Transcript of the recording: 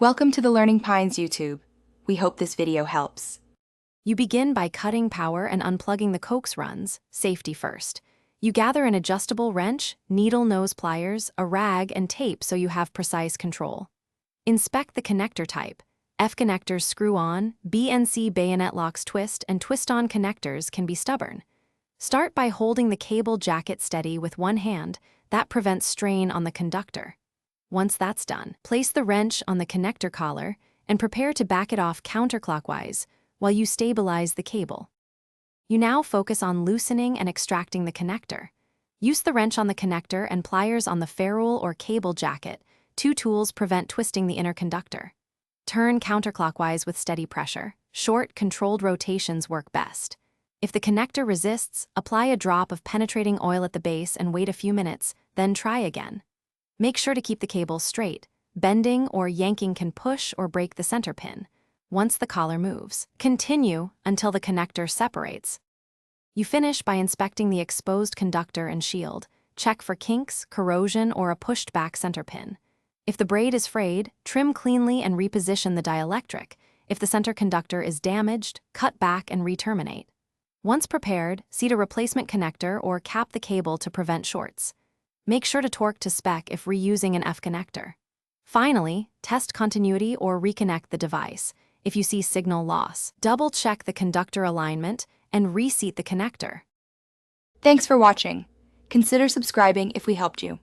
Welcome to the Learning Pines YouTube. We hope this video helps. You begin by cutting power and unplugging the coax runs, safety first. You gather an adjustable wrench, needle nose pliers, a rag, and tape so you have precise control. Inspect the connector type. F connectors screw on, B and C bayonet locks twist, and twist-on connectors can be stubborn. Start by holding the cable jacket steady with one hand. That prevents strain on the conductor. Once that's done, place the wrench on the connector collar and prepare to back it off counterclockwise while you stabilize the cable. You now focus on loosening and extracting the connector. Use the wrench on the connector and pliers on the ferrule or cable jacket. Two tools prevent twisting the inner conductor. Turn counterclockwise with steady pressure. Short, controlled rotations work best. If the connector resists, apply a drop of penetrating oil at the base and wait a few minutes, then try again. Make sure to keep the cable straight. Bending or yanking can push or break the center pin. Once the collar moves, continue until the connector separates. You finish by inspecting the exposed conductor and shield. Check for kinks, corrosion, or a pushed-back center pin. If the braid is frayed, trim cleanly and reposition the dielectric. If the center conductor is damaged, cut back and re-terminate. Once prepared, seat a replacement connector or cap the cable to prevent shorts. Make sure to torque to spec if reusing an F connector. Finally, test continuity or reconnect the device. If you see signal loss, double-check the conductor alignment and reseat the connector. Thanks for watching. Consider subscribing if we helped you.